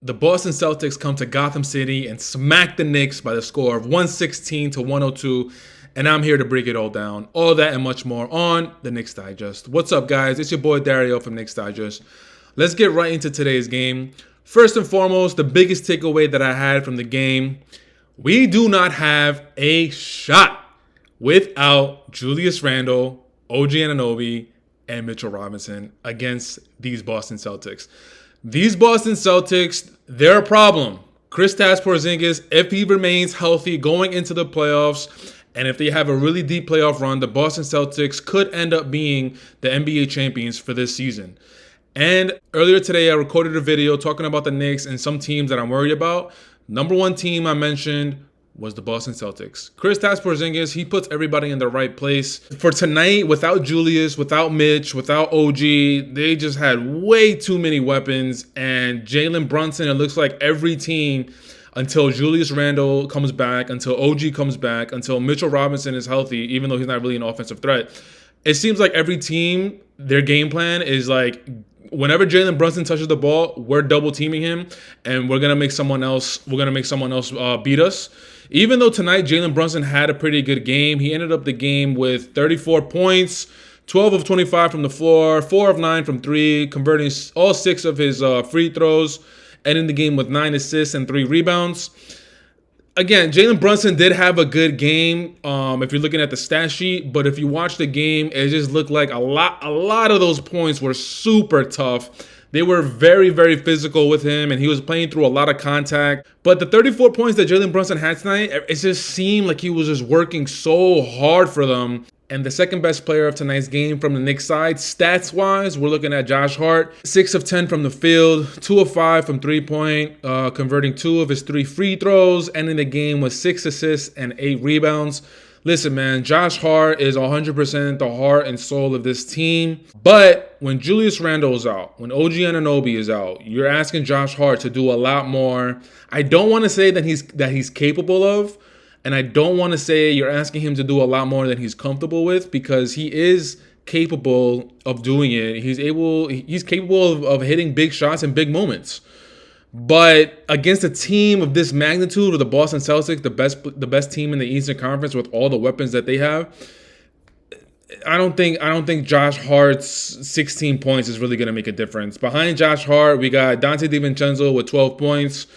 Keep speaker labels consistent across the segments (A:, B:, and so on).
A: The Boston Celtics come to Gotham City and smack the Knicks by the score of 116 to 102. And I'm here to break it all down. All that and much more on the Knicks Digest. What's up, guys? It's your boy Dariel from Knicks Digest. Let's get right into today's game. First and foremost, the biggest takeaway that I had from the game: we do not have a shot without Julius Randle, OG Anunoby, and Mitchell Robinson against these Boston Celtics. These Boston Celtics, they're a problem. Kristaps Porzingis, if he remains healthy going into the playoffs, and if they have a really deep playoff run, the Boston Celtics could end up being the NBA champions for this season. And earlier today, I recorded a video talking about the Knicks and some teams that I'm worried about. Number one team I mentioned was the Boston Celtics. Kristaps Porzingis, he puts everybody in the right place. For tonight, without Julius, without Mitch, without OG, they just had way too many weapons. And Jalen Brunson, it looks like every team, until Julius Randle comes back, until OG comes back, until Mitchell Robinson is healthy, even though he's not really an offensive threat, it seems like every team, their game plan is like, whenever Jalen Brunson touches the ball, we're double teaming him, and we're gonna make someone else beat us. Even though tonight Jalen Brunson had a pretty good game, he ended up the game with 34 points, 12 of 25 from the floor, 4 of 9 from 3, converting all 6 of his free throws, ending the game with 9 assists and 3 rebounds. Again, Jalen Brunson did have a good game if you're looking at the stat sheet, but if you watch the game, it just looked like a lot of those points were super tough. They were very, very physical with him, and he was playing through a lot of contact. But the 34 points that Jalen Brunson had tonight, it just seemed like he was just working so hard for them. And the second best player of tonight's game from the Knicks side, stats-wise, we're looking at Josh Hart. 6 of 10 from the field, 2 of 5 from three-point, converting 2 of his 3 free throws, ending the game with 6 assists and 8 rebounds. Listen, man, Josh Hart is 100% the heart and soul of this team. But when Julius Randle is out, when OG Anunoby is out, you're asking Josh Hart to do a lot more. I don't want to say that he's capable of, and I don't want to say you're asking him to do a lot more than he's comfortable with, because he is capable of doing it. He's capable of hitting big shots in big moments. But against a team of this magnitude, of the Boston Celtics, the best team in the Eastern Conference with all the weapons that they have, I don't think Josh Hart's 16 points is really going to make a difference. Behind Josh Hart, we got Dante DiVincenzo with 12 points.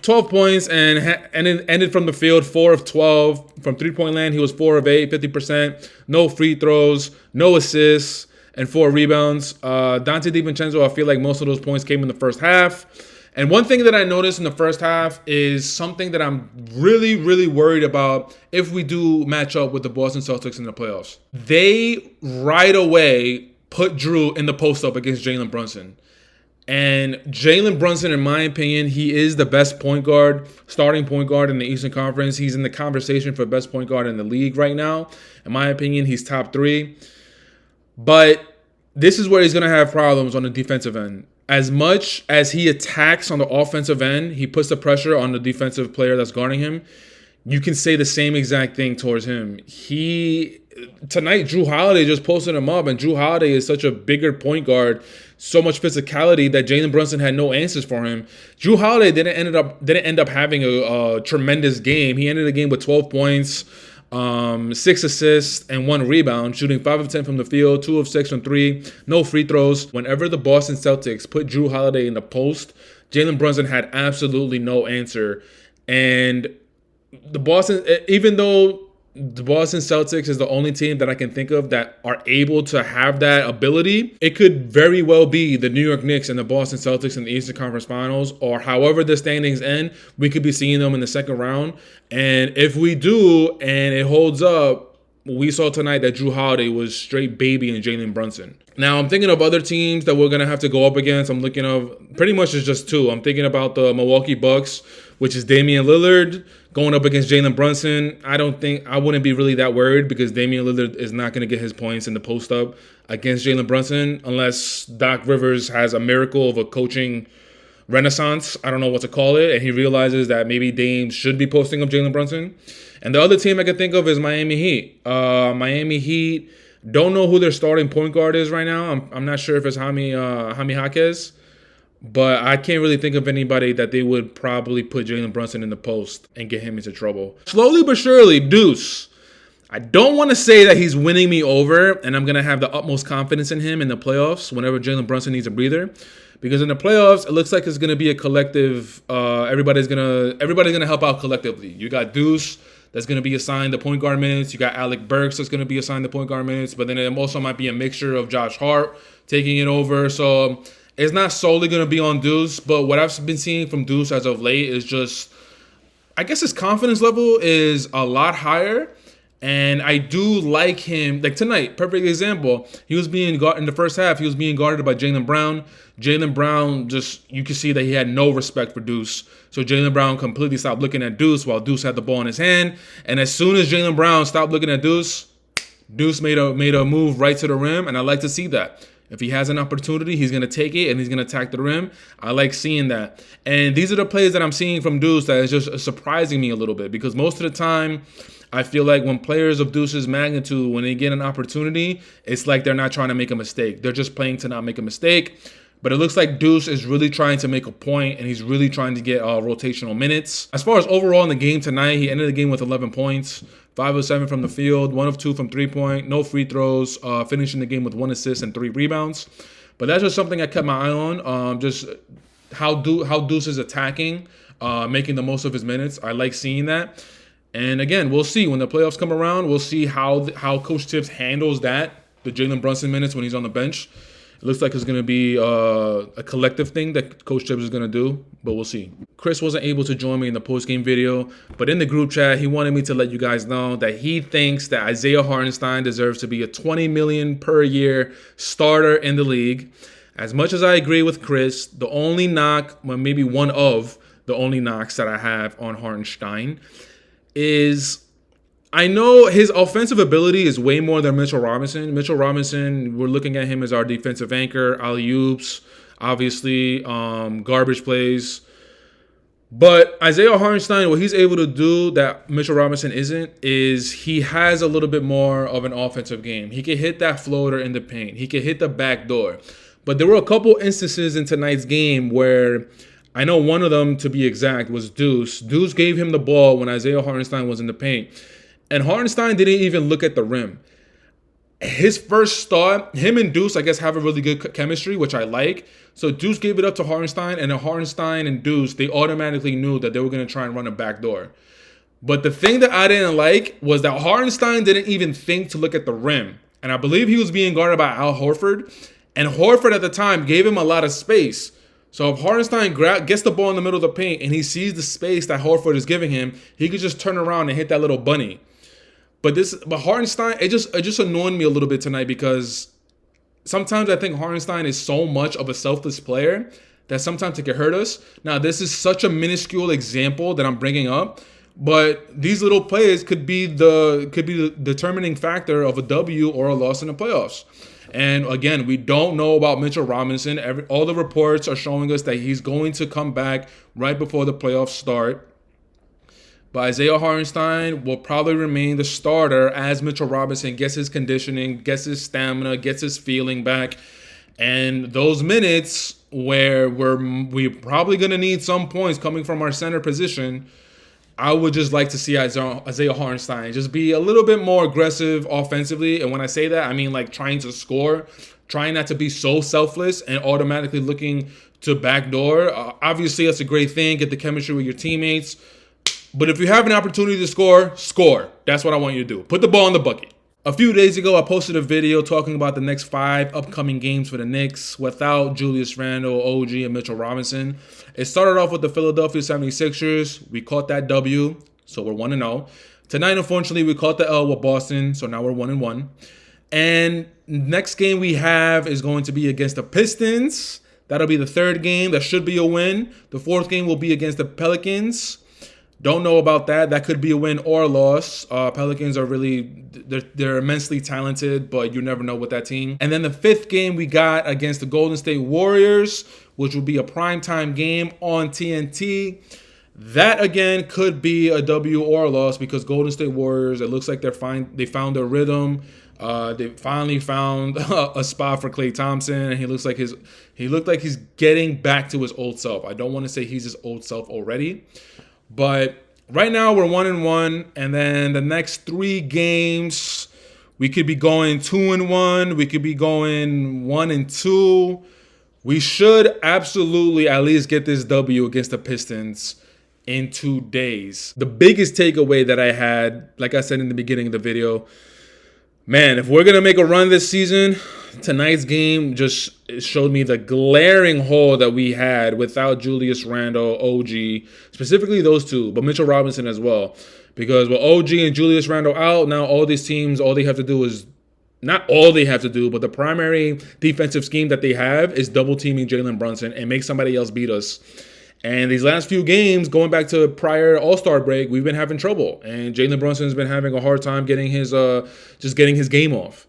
A: 12 points and ended from the field 4 of 12. From three-point land, he was 4 of 8, 50%. No free throws, no assists, and 4 rebounds. Dante DiVincenzo, I feel like most of those points came in the first half. And one thing that I noticed in the first half is something that I'm really, really worried about if we do match up with the Boston Celtics in the playoffs. They right away put Drew in the post-up against Jalen Brunson. And Jalen Brunson, in my opinion, he is the best starting point guard in the Eastern Conference. He's in the conversation for best point guard in the league right now. In my opinion, he's top 3. But this is where he's going to have problems on the defensive end. As much as he attacks on the offensive end, he puts the pressure on the defensive player that's guarding him. You can say the same exact thing towards him. Tonight, Drew Holiday just posted him up, and Drew Holiday is such a bigger point guard, so much physicality that Jalen Brunson had no answers for him. Drew Holiday didn't end up having a tremendous game. He ended the game with 12 points, 6 assists, and 1 rebound, shooting 5 of 10 from the field, 2 of 6 from 3, no free throws. Whenever the Boston Celtics put Drew Holiday in the post, Jalen Brunson had absolutely no answer. And even though the Boston Celtics is the only team that I can think of that are able to have that ability, it could very well be the New York Knicks and the Boston Celtics in the Eastern Conference Finals, or however the standings end, we could be seeing them in the second round. And if we do, and it holds up, we saw tonight that Drew Holiday was straight babying Jalen Brunson. Now, I'm thinking of other teams that we're going to have to go up against. I'm looking of, pretty much it's just 2. I'm thinking about the Milwaukee Bucks, which is Damian Lillard, going up against Jalen Brunson. I wouldn't be really that worried, because Damian Lillard is not going to get his points in the post-up against Jalen Brunson unless Doc Rivers has a miracle of a coaching renaissance. I don't know what to call it. And he realizes that maybe Dame should be posting up Jalen Brunson. And the other team I can think of is Miami Heat. Miami Heat, don't know who their starting point guard is right now. I'm not sure if it's Jaime Jaquez. But I can't really think of anybody that they would probably put Jalen Brunson in the post and get him into trouble. Slowly but surely, Deuce. I don't want to say that he's winning me over and I'm going to have the utmost confidence in him in the playoffs whenever Jalen Brunson needs a breather. Because in the playoffs, it looks like it's going to be a collective. Everybody's gonna help out collectively. You got Deuce that's going to be assigned the point guard minutes. You got Alec Burks that's going to be assigned the point guard minutes. But then it also might be a mixture of Josh Hart taking it over. So it's not solely going to be on Deuce. But what I've been seeing from Deuce as of late is just, I guess his confidence level is a lot higher. And I do like him. Like tonight, perfect example. He was being guarded in the first half. He was being guarded by Jaylen Brown. Jaylen Brown you could see that he had no respect for Deuce. So Jaylen Brown completely stopped looking at Deuce while Deuce had the ball in his hand. And as soon as Jaylen Brown stopped looking at Deuce, Deuce made a move right to the rim. And I like to see that. If he has an opportunity, he's going to take it and he's going to attack the rim. I like seeing that. And these are the plays that I'm seeing from Deuce that is just surprising me a little bit. Because most of the time, I feel like when players of Deuce's magnitude, when they get an opportunity, it's like they're not trying to make a mistake. They're just playing to not make a mistake. But it looks like Deuce is really trying to make a point, and he's really trying to get rotational minutes. As far as overall in the game tonight, he ended the game with 11 points, 5 of 7 from the field, 1 of 2 from three-point, no free throws, finishing the game with 1 assist and 3 rebounds. But that's just something I kept my eye on, just how Deuce is attacking, making the most of his minutes. I like seeing that. And again, we'll see when the playoffs come around. We'll see how Coach Tibbs handles that, the Jalen Brunson minutes when he's on the bench. It looks like it's going to be a collective thing that Coach Tibbs is going to do, but we'll see. Chris wasn't able to join me in the post-game video, but in the group chat, he wanted me to let you guys know that he thinks that Isaiah Hartenstein deserves to be a $20 million per year starter in the league. As much as I agree with Chris, the only knock, well, maybe one of the only knocks that I have on Hartenstein is I know his offensive ability is way more than Mitchell Robinson. Mitchell Robinson, we're looking at him as our defensive anchor, alley-oops, obviously, garbage plays. But Isaiah Hartenstein, what he's able to do that Mitchell Robinson isn't, is he has a little bit more of an offensive game. He can hit that floater in the paint. He can hit the back door. But there were a couple instances in tonight's game where I know one of them, to be exact, was Deuce. Deuce gave him the ball when Isaiah Hartenstein was in the paint. And Hartenstein didn't even look at the rim. His first start, him and Deuce, I guess, have a really good chemistry, which I like. So Deuce gave it up to Hartenstein, and then Hartenstein and Deuce, they automatically knew that they were going to try and run a back door. But the thing that I didn't like was that Hartenstein didn't even think to look at the rim. And I believe he was being guarded by Al Horford. And Horford at the time gave him a lot of space. So if Hartenstein gets the ball in the middle of the paint and he sees the space that Horford is giving him, he could just turn around and hit that little bunny. But Hartenstein, it just annoyed me a little bit tonight because sometimes I think Hartenstein is so much of a selfless player that sometimes it can hurt us. Now, this is such a minuscule example that I'm bringing up, but these little plays could be the determining factor of a W or a loss in the playoffs. And again, we don't know about Mitchell Robinson. All the reports are showing us that he's going to come back right before the playoffs start. But Isaiah Hartenstein will probably remain the starter as Mitchell Robinson gets his conditioning, gets his stamina, gets his feeling back. And those minutes where we're probably going to need some points coming from our center position, I would just like to see Isaiah Hartenstein just be a little bit more aggressive offensively. And when I say that, I mean like trying to score, trying not to be so selfless and automatically looking to backdoor. Obviously, that's a great thing. Get the chemistry with your teammates. But if you have an opportunity to score. That's what I want you to do. Put the ball in the bucket. A few days ago, I posted a video talking about the next 5 upcoming games for the Knicks without Julius Randle, OG, and Mitchell Robinson. It started off with the Philadelphia 76ers. We caught that W, so we're 1-0. Tonight, unfortunately, we caught the L with Boston, so now we're 1-1. And next game we have is going to be against the Pistons. That'll be the 3rd game. That should be a win. The 4th game will be against the Pelicans. Don't know about that. That could be a win or a loss. Pelicans are they're immensely talented, but you never know with that team. And then the 5th game we got against the Golden State Warriors, which will be a primetime game on TNT. That, again, could be a W or a loss because Golden State Warriors, it looks like they found their rhythm. They finally found a spot for Klay Thompson, and he looked like he's getting back to his old self. I don't want to say he's his old self already, but right now we're 1-1, and then the next 3 games we could be going 2-1. We could be going 1-2. We should absolutely at least get this W against the Pistons in 2 days. The biggest takeaway that I had, like I said in the beginning of the video, man, if we're going to make a run this season, tonight's game just showed me the glaring hole that we had without Julius Randle, OG, specifically those two, but Mitchell Robinson as well. Because with OG and Julius Randle out, now all these teams, all they have to do is, not all they have to do, but the primary defensive scheme that they have is double teaming Jalen Brunson and make somebody else beat us. And these last few games, going back to prior All-Star break, we've been having trouble. And Jalen Brunson's been having a hard time getting his game off.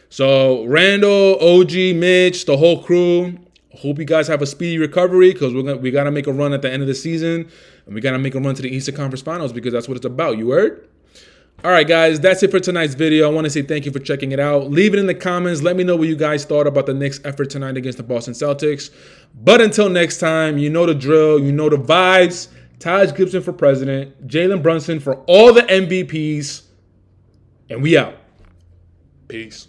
A: So Randall, OG, Mitch, the whole crew, hope you guys have a speedy recovery, because we got to make a run at the end of the season. And we got to make a run to the Eastern Conference Finals, because that's what it's about. You heard? All right, guys, that's it for tonight's video. I want to say thank you for checking it out. Leave it in the comments. Let me know what you guys thought about the Knicks' effort tonight against the Boston Celtics. But until next time, you know the drill. You know the vibes. Taj Gibson for president. Jalen Brunson for all the MVPs. And we out. Peace.